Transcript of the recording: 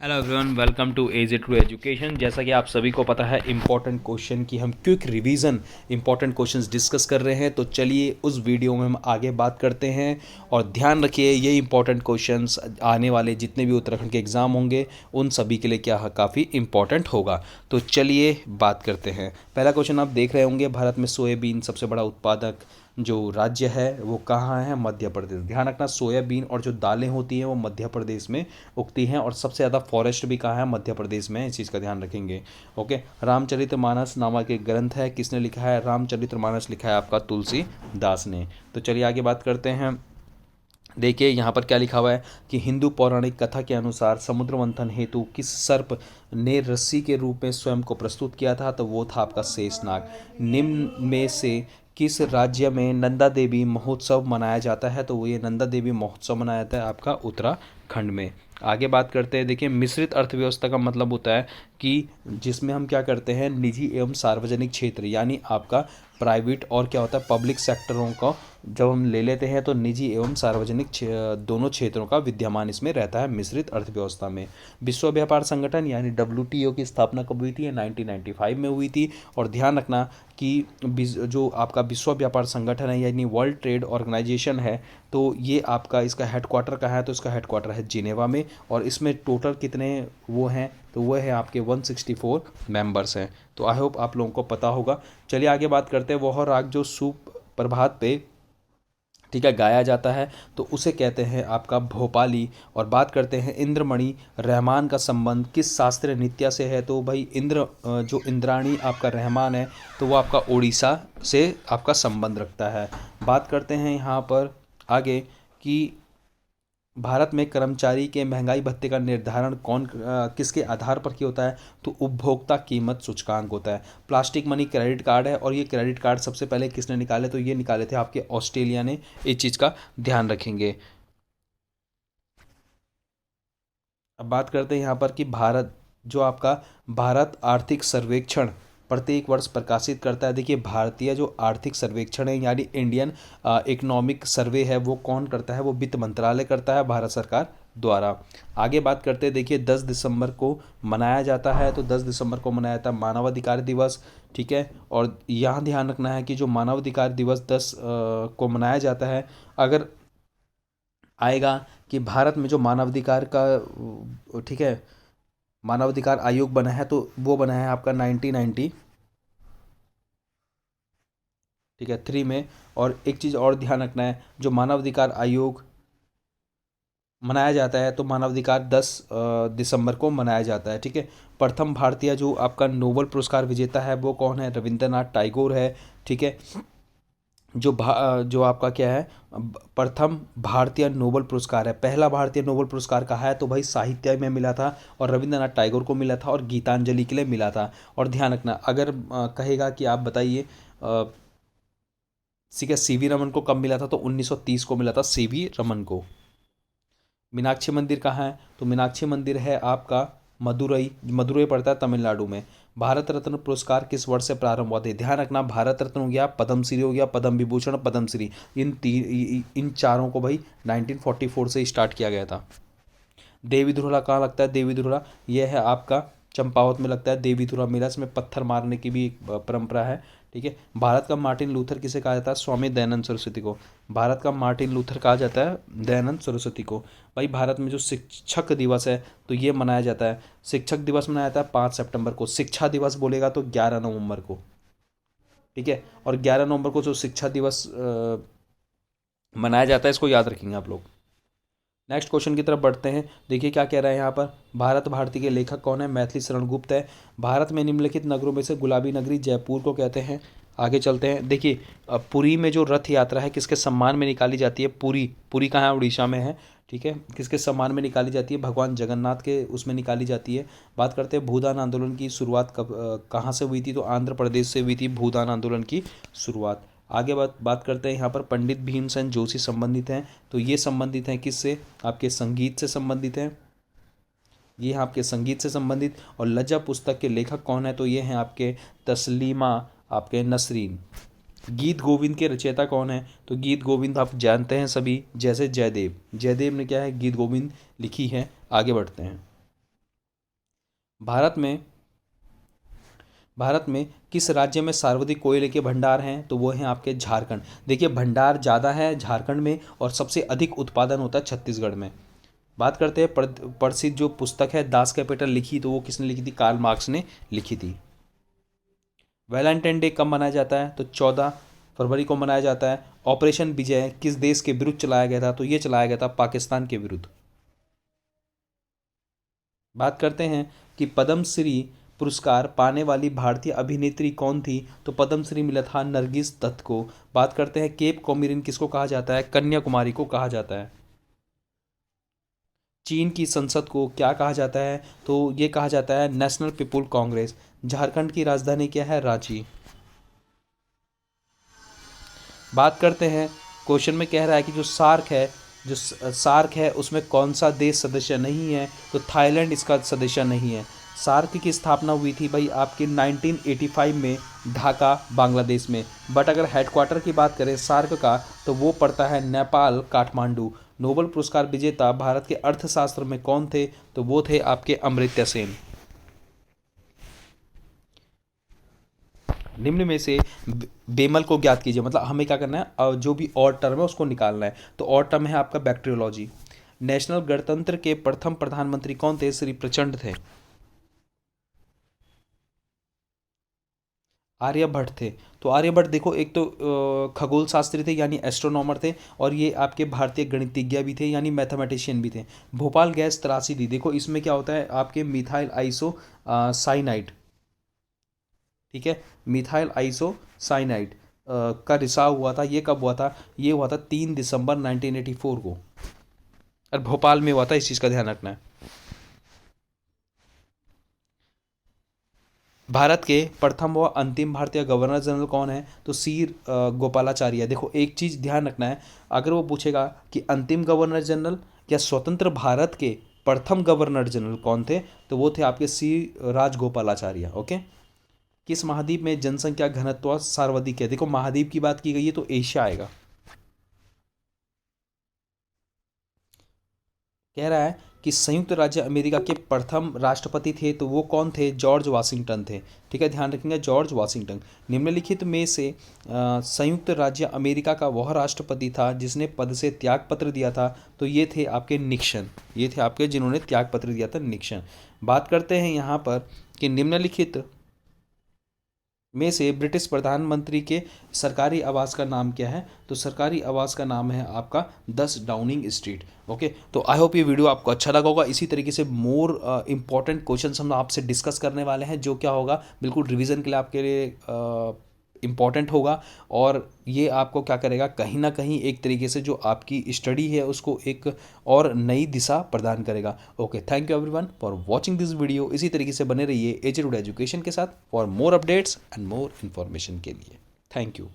Hello everyone, welcome to edge to education. जैसा कि आप सभी को पता है, इंपॉर्टेंट क्वेश्चन की हम quick revision important questions discuss कर रहे हैं। तो चलिए उस वीडियो में हम आगे बात करते हैं। और ध्यान रखिए, ये इंपॉर्टेंट क्वेश्चंस आने वाले जितने भी उत्तराखंड के एग्ज़ाम होंगे उन सभी के लिए क्या काफ़ी इंपॉर्टेंट होगा। तो चलिए बात करते हैं। पहला क्वेश्चन आप देख रहे होंगे, भारत में सोयाबीन सबसे बड़ा उत्पादक जो राज्य है वो कहाँ है? मध्य प्रदेश। ध्यान रखना, सोयाबीन और जो दालें होती हैं वो मध्य प्रदेश में उगती हैं, और सबसे ज़्यादा फॉरेस्ट भी कहाँ है? मध्य प्रदेश में। इस चीज़ का ध्यान रखेंगे। ओके। रामचरितमानस नामक एक ग्रंथ है, किसने लिखा है? रामचरितमानस लिखा है आपका तुलसीदास ने। तो चलिए आगे बात करते हैं। देखिए यहाँ पर क्या लिखा हुआ है कि हिंदू पौराणिक कथा के अनुसार समुद्र मंथन हेतु किस सर्प ने रस्सी के रूप में स्वयं को प्रस्तुत किया था? तो वो था आपका शेषनाग। निम्न में से किस राज्य में नंदा देवी महोत्सव मनाया जाता है? तो वो ये नंदा देवी महोत्सव मनाया जाता है आपका उत्तराखंड में। आगे बात करते हैं। देखिए, मिश्रित अर्थव्यवस्था का मतलब होता है कि जिसमें हम क्या करते हैं, निजी एवं सार्वजनिक क्षेत्र, यानी आपका प्राइवेट और क्या होता है पब्लिक सेक्टरों का जब हम ले लेते हैं तो निजी एवं सार्वजनिक दोनों क्षेत्रों का विद्यमान इसमें रहता है मिश्रित अर्थव्यवस्था में। विश्व व्यापार संगठन यानी WTO की स्थापना कब हुई थी? 1995 में हुई थी। और ध्यान रखना कि जो आपका विश्व व्यापार संगठन है यानी वर्ल्ड ट्रेड ऑर्गेनाइजेशन है, तो ये आपका इसका हेडक्वार्टर कहाँ है? तो इसका हेडक्वार्टर है जिनेवा में। और इसमें टोटल कितने वो हैं? तो वो है आपके 164 मेंबर्स हैं। तो आई होप आप लोगों को पता होगा। चलिए आगे बात करते हैं। वह राग जो सुप्रभात पे ठीक है गाया जाता है तो उसे कहते हैं आपका भोपाली। और बात करते हैं इंद्रमणि रहमान का संबंध किस शास्त्रीय नृत्य से है? तो भाई जो इंद्राणी आपका रहमान है तो वो आपका उड़ीसा से आपका संबंध रखता है। बात करते हैं यहाँ पर आगे कि भारत में कर्मचारी के महंगाई भत्ते का निर्धारण किसके आधार पर किया होता है? तो उपभोक्ता कीमत सूचकांक होता है। प्लास्टिक मनी क्रेडिट कार्ड है, और ये क्रेडिट कार्ड सबसे पहले किसने निकाले? तो ये निकाले थे आपके ऑस्ट्रेलिया ने। इस चीज़ का ध्यान रखेंगे। अब बात करते हैं यहाँ पर कि भारत जो आपका भारत आर्थिक सर्वेक्षण प्रत्येक वर्ष प्रकाशित करता है। देखिए, भारतीय जो आर्थिक सर्वेक्षण है यानी इंडियन इकोनॉमिक सर्वे है वो कौन करता है? वो वित्त मंत्रालय करता है, भारत सरकार द्वारा। आगे बात करते हैं। देखिए, 10 दिसंबर को मनाया जाता है, तो 10 दिसंबर को मनाया जाता है मानवाधिकार दिवस। ठीक है। और यहाँ ध्यान रखना है कि जो मानवाधिकार दिवस 10 को मनाया जाता है, अगर आएगा कि भारत में जो मानवाधिकार का ठीक है मानवाधिकार आयोग बना है, तो वो बना है आपका 1990 ठीक है 3 में। और एक चीज़ और ध्यान रखना है, जो मानवाधिकार आयोग मनाया जाता है तो मानवाधिकार 10 दिसंबर को मनाया जाता है। ठीक है। प्रथम भारतीय जो आपका नोबेल पुरस्कार विजेता है वो कौन है? रविंद्रनाथ टैगोर है। ठीक है। जो आपका क्या है, प्रथम भारतीय नोबेल पुरस्कार है। पहला भारतीय नोबेल पुरस्कार कहा है? तो भाई साहित्य में मिला था, और रविंद्रनाथ टैगोर को मिला था, और गीतांजलि के लिए मिला था। और ध्यान रखना, अगर कहेगा कि आप बताइए ठीक है CV रमन को कब मिला था? तो 1930 को मिला था CV रमन को। मीनाक्षी मंदिर कहाँ है? तो मीनाक्षी मंदिर है आपका मदुरई। मदुरई पड़ता है तमिलनाडु में। भारत रत्न पुरस्कार किस वर्ष से प्रारंभ हुआ था? ध्यान रखना, भारत रत्न हो गया, पद्मश्री हो गया, पद्म विभूषण, पद्मश्री, इन चारों को भाई 1944 से स्टार्ट किया गया था। देवी धुरा कहाँ लगता है? देवी धुरा यह है आपका चंपावत में लगता है देवी धुरा मेला। इसमें पत्थर मारने की भी एक परंपरा है। ठीक है। भारत का मार्टिन लूथर किसे कहा जाता है? स्वामी दयानंद सरस्वती को। भारत का मार्टिन लूथर कहा जाता है दयानंद सरस्वती को। भाई भारत में जो शिक्षक दिवस है तो ये मनाया जाता है, शिक्षक दिवस मनाया जाता है 5 सितंबर को। शिक्षा दिवस बोलेगा तो 11 नवंबर को। ठीक है। और 11 नवंबर को जो शिक्षा दिवस मनाया जाता है, इसको याद रखेंगे आप लोग। नेक्स्ट क्वेश्चन की तरफ बढ़ते हैं। देखिए क्या कह रहा है यहाँ पर, भारत भारती के लेखक कौन है? मैथिली शरण गुप्त है। भारत में निम्नलिखित नगरों में से गुलाबी नगरी जयपुर को कहते हैं। आगे चलते हैं। देखिए, पुरी में जो रथ यात्रा है किसके सम्मान में निकाली जाती है? पुरी। पुरी कहाँ है? उड़ीसा में है। ठीक है। किसके सम्मान में निकाली जाती है? भगवान जगन्नाथ के उसमें निकाली जाती है। बात करते हैं भूदान आंदोलन की शुरुआत कब कहाँ से हुई थी? तो आंध्र प्रदेश से हुई थी भूदान आंदोलन की शुरुआत। आगे बात करते हैं यहाँ पर पंडित भीमसेन जोशी संबंधित हैं। तो ये संबंधित हैं किससे? आपके संगीत से संबंधित हैं। ये हैं आपके संगीत से संबंधित। और लज्जा पुस्तक के लेखक कौन है? तो ये हैं आपके तस्लीमा आपके नसरीन। गीत गोविंद के रचयिता कौन है? तो गीत गोविंद आप जानते हैं सभी, जैसे जयदेव। जयदेव ने क्या है? गीत गोविंद लिखी है। आगे बढ़ते हैं। भारत में भारत में किस राज्य में सर्वाधिक कोयले के भंडार हैं? तो वो हैं आपके झारखंड। देखिए भंडार ज़्यादा है झारखंड में और सबसे अधिक उत्पादन होता है छत्तीसगढ़ में। बात करते हैं प्रसिद्ध जो पुस्तक है दास कैपिटल लिखी, तो वो किसने लिखी थी? कार्ल मार्क्स ने लिखी थी। वैलेंटाइन डे कब मनाया जाता है? तो 14 फरवरी को मनाया जाता है। ऑपरेशन विजय किस देश के विरुद्ध चलाया गया था? तो ये चलाया गया था पाकिस्तान के विरुद्ध। बात करते हैं कि पद्मश्री पुरस्कार पाने वाली भारतीय अभिनेत्री कौन थी? तो पद्मश्री मिला था नरगिस दत्त को। बात करते हैं केप कॉमोरिन किसको कहा जाता है? कन्याकुमारी को कहा जाता है। चीन की संसद को क्या कहा जाता है? तो ये कहा जाता है नेशनल पीपुल कांग्रेस। झारखंड की राजधानी क्या है? रांची। बात करते हैं, क्वेश्चन में कह रहा है कि जो सार्क है उसमें कौन सा देश सदस्य नहीं है? तो थाईलैंड इसका सदस्य नहीं है। सार्क की स्थापना हुई थी भाई आपकी 1985 में ढाका बांग्लादेश में। बट अगर हेडक्वार्टर की बात करें सार्क का तो वो पड़ता है नेपाल काठमांडू। नोबेल पुरस्कार विजेता भारत के अर्थशास्त्र में कौन थे? तो वो थे आपके अमर्त्य सेन। निम्न में से बेमल को ज्ञात कीजिए। मतलब हमें क्या करना है, जो भी और टर्म है उसको निकालना है। तो और टर्म है आपका बैक्टीरियोलॉजी। नेशनल गणतंत्र के प्रथम प्रधानमंत्री कौन थे? श्री प्रचंड थे। आर्यभट्ट थे। तो आर्यभट्ट देखो एक तो खगोल शास्त्री थे यानी एस्ट्रोनॉमर थे, और ये आपके भारतीय गणितज्ञ भी थे यानी मैथमेटिशियन भी थे। भोपाल गैस त्रासी थी। देखो इसमें क्या होता है आपके मिथाइल आइसो साइनाइड, ठीक है, मिथाइल आइसो साइनाइड का रिसाव हुआ था। ये कब हुआ था? ये हुआ था 3 दिसंबर 1984 को, और भोपाल में हुआ था। इस चीज़ का ध्यान रखना है। भारत के प्रथम व अंतिम भारतीय गवर्नर जनरल कौन है? तो सी गोपालाचार्य। देखो एक चीज़ ध्यान रखना है, अगर वो पूछेगा कि अंतिम गवर्नर जनरल या स्वतंत्र भारत के प्रथम गवर्नर जनरल कौन थे, तो वो थे आपके सी राजगोपालाचार्य। ओके। किस महाद्वीप में जनसंख्या घनत्व सर्वाधिक है? देखो महाद्वीप की बात की गई है तो एशिया आएगा। कह रहा है कि संयुक्त राज्य अमेरिका के प्रथम राष्ट्रपति थे, तो वो कौन थे? जॉर्ज वाशिंगटन थे। ठीक है, ध्यान रखेंगे जॉर्ज वाशिंगटन। निम्नलिखित में से संयुक्त राज्य अमेरिका का वह राष्ट्रपति था जिसने पद से त्याग पत्र दिया था, तो ये थे आपके निक्सन। ये थे आपके जिन्होंने त्याग पत्र दिया था, निक्सन। बात करते हैं यहाँ पर कि निम्नलिखित में से ब्रिटिश प्रधानमंत्री के सरकारी आवास का नाम क्या है? तो सरकारी आवास का नाम है आपका 10 डाउनिंग स्ट्रीट। ओके, तो आई होप ये वीडियो आपको अच्छा लगा होगा। इसी तरीके से मोर इंपॉर्टेंट क्वेश्चंस हम आपसे डिस्कस करने वाले हैं, जो क्या होगा बिल्कुल रिवीजन के लिए आपके लिए इम्पॉर्टेंट होगा। और ये आपको क्या करेगा, कहीं ना कहीं एक तरीके से जो आपकी स्टडी है उसको एक और नई दिशा प्रदान करेगा। Okay, thank you everyone for watching this video. इसी तरीके से बने रहिए एजेड एजुकेशन के साथ for more updates and more information के लिए। Thank you.